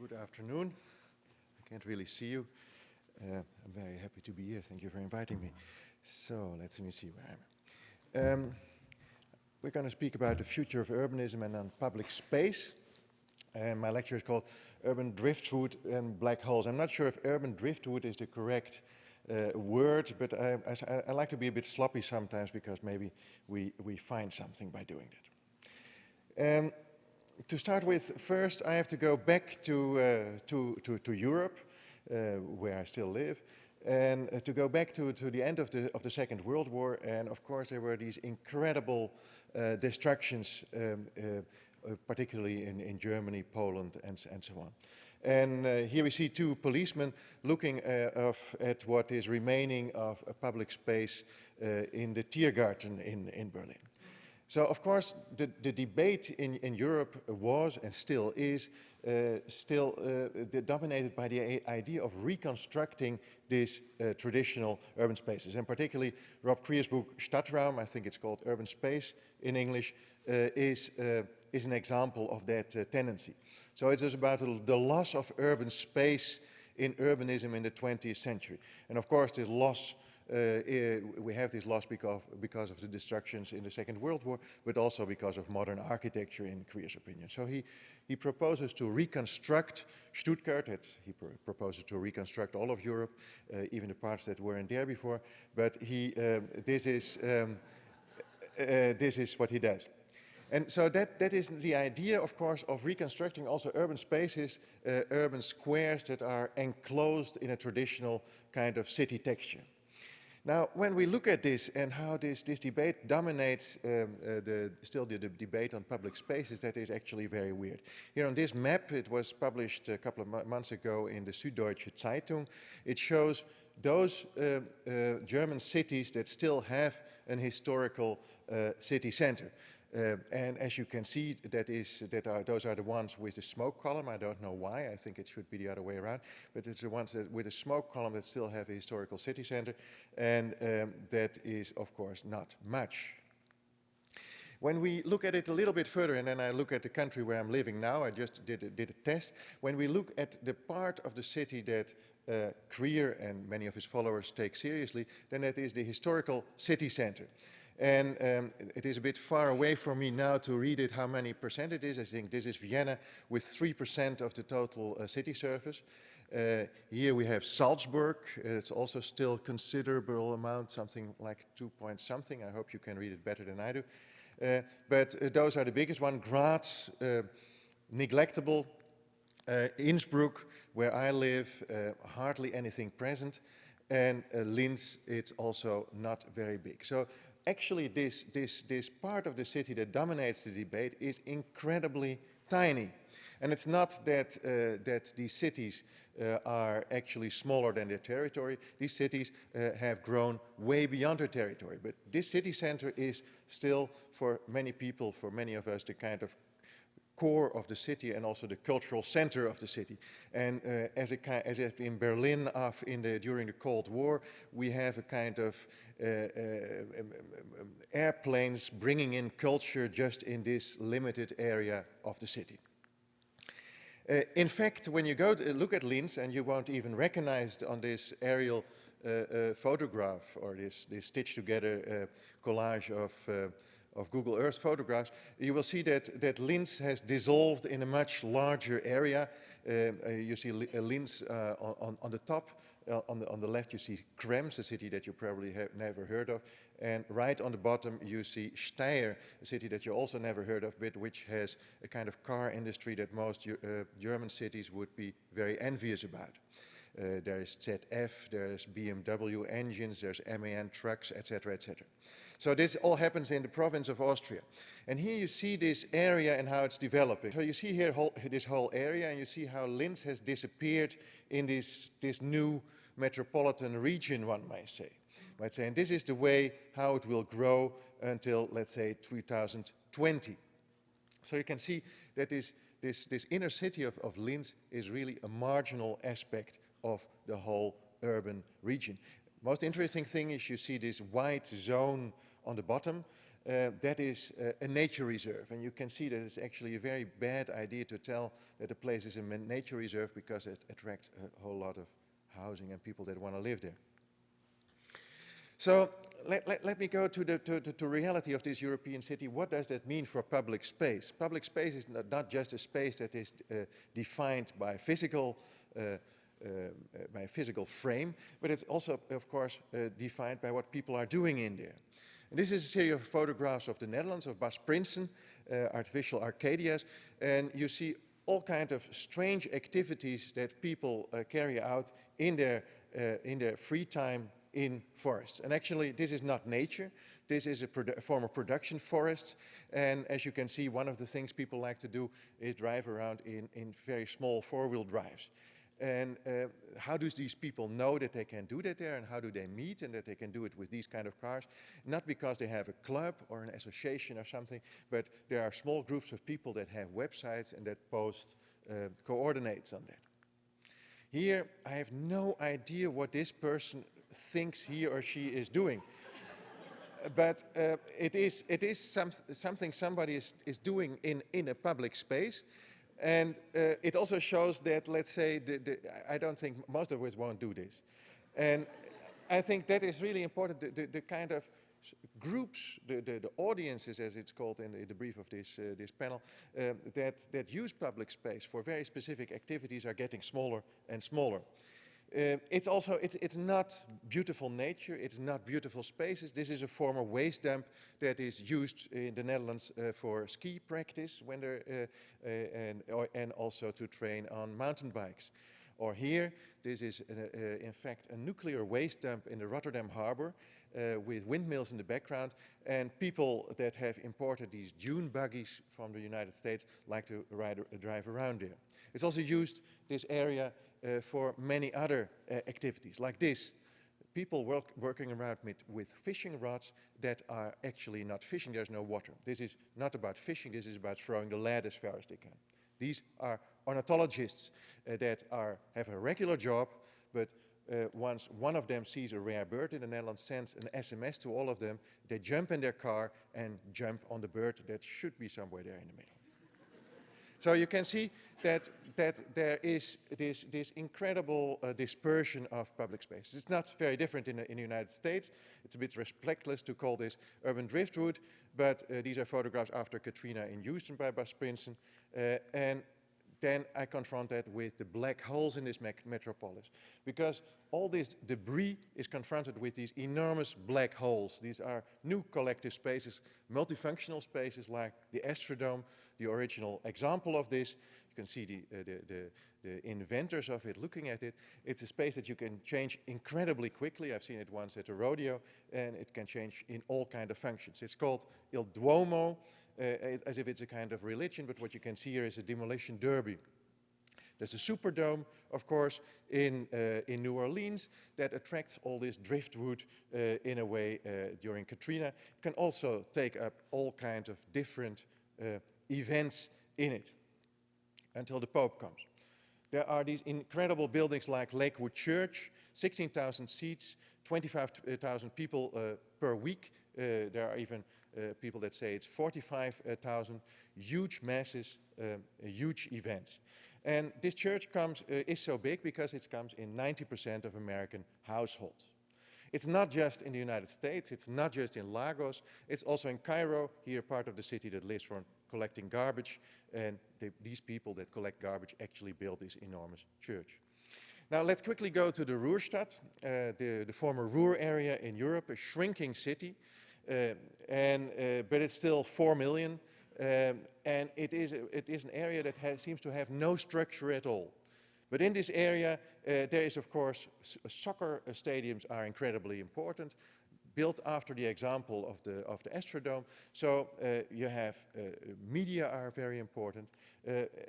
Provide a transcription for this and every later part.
Good afternoon. I can't really see you. I'm very happy to be here. Thank you for inviting me. So let me see where I am. We're going to speak about the future of urbanism and on public space. My lecture is called Urban Driftwood and Black Holes. I'm not sure if urban driftwood is the correct word, but I like to be a bit sloppy sometimes because maybe we find something by doing that. To start with, first I have to go back to Europe, where I still live, and to go back to the end of the Second World War. And of course there were these incredible destructions, particularly in Germany, Poland, and so on. And here we see two policemen looking at what is remaining of a public space in the Tiergarten in Berlin. So, of course, the debate in Europe was and still is dominated by the idea of reconstructing these traditional urban spaces. And particularly Rob Creer's book Stadtraum, I think it's called Urban Space in English, is an example of that tendency. So it is about the loss of urban space in urbanism in the 20th century. And of course this loss, we have this loss because of the destructions in the Second World War, but also because of modern architecture in Creer's opinion. So he proposes to reconstruct Stuttgart. He proposes to reconstruct all of Europe, even the parts that weren't there before. But this is what he does. And so that is the idea, of course, of reconstructing also urban spaces, urban squares that are enclosed in a traditional kind of city texture. Now, when we look at this and how this debate dominates still the debate on public spaces, that is actually very weird. Here on this map, it was published a couple of months ago in the Süddeutsche Zeitung. It shows those German cities that still have an historical city center. And as you can see, those are the ones with the smoke column. I don't know why. I think it should be the other way around. But it's the ones with the smoke column that still have a historical city center. And that is, of course, not much. When we look at it a little bit further, and then I look at the country where I'm living now, I just did a test. When we look at the part of the city that Creer and many of his followers take seriously, then that is the historical city center. And it is a bit far away from me now to read it how many percent it is. I think this is Vienna with 3% of the total city surface. Here we have Salzburg. It's also still considerable amount, something like 2 point something. I hope you can read it better than I do. But those are the biggest one. Graz, neglectable. Innsbruck, where I live, hardly anything present. And Linz, it's also not very big. So actually this part of the city that dominates the debate is incredibly tiny. And it's not that these cities are actually smaller than their territory. These cities have grown way beyond their territory. But this city center is still, for many people, for many of us, the kind of core of the city and also the cultural center of the city. And as if in Berlin during the Cold War, we have a kind of airplanes bringing in culture just in this limited area of the city. In fact, when you go to look at Linz, and you won't even recognize on this aerial photograph or this stitched together collage of Google Earth photographs, you will see that Linz has dissolved in a much larger area. You see Linz on the top. On the left you see Krems, a city that you probably have never heard of. And right on the bottom you see Steyr, a city that you also never heard of, but which has a kind of car industry that most German cities would be very envious about. There is ZF, there's BMW engines, there's MAN trucks, etc., etc. So this all happens in the province of Austria. And here you see this area and how it's developing. So you see here this whole area, and you see how Linz has disappeared in this new metropolitan region, one might say. And this is the way how it will grow until, let's say, 2020. So you can see that this inner city of Linz is really a marginal aspect of the whole urban region. Most interesting thing is you see this white zone on the bottom. that is a nature reserve. And you can see that it's actually a very bad idea to tell that a place is a nature reserve because it attracts a whole lot of housing and people that want to live there. So let me go to the reality of this European city. What does that mean for public space? Public space is not just a space that is defined by physical frame, but it's also, of course, defined by what people are doing in there. And this is a series of photographs of the Netherlands, of Princen, artificial Arcadias, and you see all kinds of strange activities that people carry out in their free time in forests. And actually, this is not nature. This is a form of production forest. And as you can see, one of the things people like to do is drive around in very small four-wheel drives. And how do these people know that they can do that there, and how do they meet and that they can do it with these kind of cars? Not because they have a club or an association or something, but there are small groups of people that have websites and that post coordinates on that. Here, I have no idea what this person thinks he or she is doing. But it is something somebody is doing in a public space. And it also shows that, let's say, I don't think most of us won't do this. And I think that is really important, the kind of groups, the audiences, as it's called in the brief of this panel, that use public space for very specific activities are getting smaller and smaller. It's not beautiful nature, it's not beautiful spaces. This is a former waste dump that is used in the Netherlands for ski practice when and also to train on mountain bikes. Or here, this is in fact a nuclear waste dump in the Rotterdam harbor with windmills in the background, and people that have imported these dune buggies from the United States like to drive around there. It's also used, this area, for many other activities, like this. People working around with fishing rods that are actually not fishing, there's no water. This is not about fishing, this is about throwing the lead as far as they can. These are ornithologists that have a regular job, but once one of them sees a rare bird in the Netherlands, sends an SMS to all of them, they jump in their car and jump on the bird that should be somewhere there in the middle. So you can see that there is this incredible dispersion of public spaces. It's not very different in the United States. It's a bit respectless to call this urban driftwood, but these are photographs after Katrina in Houston by Bart Princen. And then I confront that with the black holes in this metropolis. Because all this debris is confronted with these enormous black holes. These are new collective spaces, multifunctional spaces like the Astrodome, the original example of this. You can see the inventors of it looking at it. It's a space that you can change incredibly quickly. I've seen it once at a rodeo, and it can change in all kinds of functions. It's called Il Duomo, as if it's a kind of religion, but what you can see here is a demolition derby. There's a Superdome, of course, in New Orleans that attracts all this driftwood in a way during Katrina. It can also take up all kinds of different events in it until the Pope comes. There are these incredible buildings like Lakewood Church, 16,000 seats, 25,000 people per week. There are even people that say it's 45,000, huge masses, huge events. And this church is so big because it comes in 90% of American households. It's not just in the United States, it's not just in Lagos, it's also in Cairo, here part of the city that lives from collecting garbage, and these people that collect garbage actually built this enormous church. Now let's quickly go to the Ruhrstadt, the former Ruhr area in Europe, a shrinking city, but it's still 4 million, and it is an area that seems to have no structure at all. But in this area, there is, of course, soccer stadiums are incredibly important, built after the example of the Astrodome. So you have media are very important.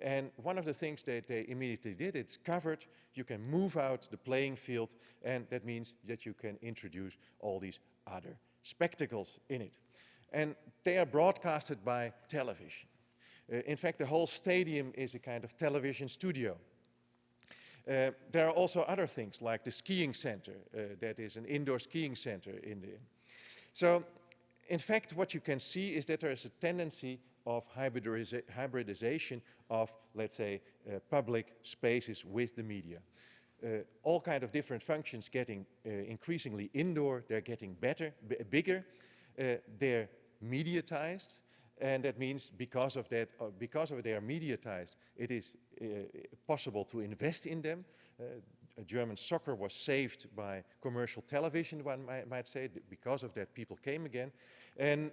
And one of the things that they immediately did, it's covered. You can move out the playing field, and that means that you can introduce all these other spectacles in it. And they are broadcasted by television. In fact, the whole stadium is a kind of television studio. There are also other things like the skiing center, that is an indoor skiing center in there. So in fact, what you can see is that there is a tendency of hybridization of, let's say, public spaces with the media. All kind of different functions getting increasingly indoor, they're getting better, bigger, they're mediatized, and that means because of that, because of they are mediatized, it is possible to invest in them. German soccer was saved by commercial television, one might say. Because of that, people came again. And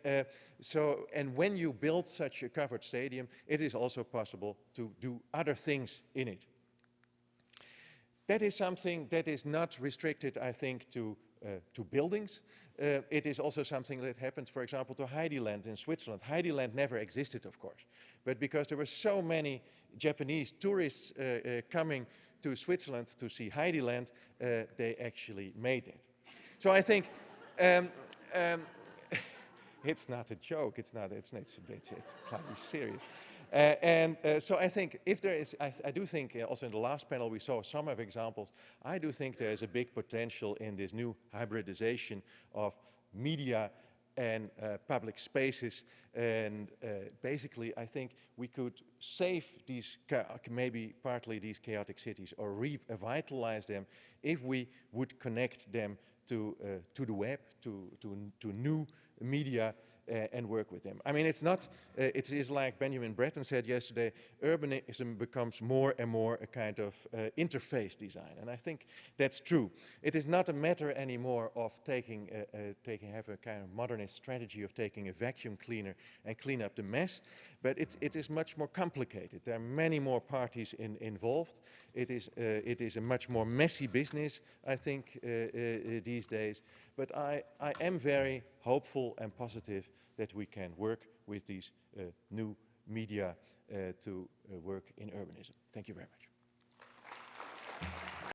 and when you build such a covered stadium, it is also possible to do other things in it. That is something that is not restricted, I think, to buildings. It is also something that happened, for example, to Heideland in Switzerland. Heideland never existed, of course, but because there were so many Japanese tourists coming to Switzerland to see Heideland, they actually made it. So I think it's not a joke. It's slightly serious. So I think if there is, I do think also in the last panel we saw some of examples. I do think there is a big potential in this new hybridization of media and public spaces, and basically I think we could save these, maybe partly these chaotic cities, or revitalize them if we would connect them to the web, to new media, and work with them. I mean, it's not, it is like Benjamin Breton said yesterday, urbanism becomes more and more a kind of interface design, and I think that's true. It is not a matter anymore of have a kind of modernist strategy of taking a vacuum cleaner and clean up the mess, but it is much more complicated. There are many more parties involved. It is a much more messy business, I think, these days. But I am very hopeful and positive that we can work with these new media to work in urbanism. Thank you very much.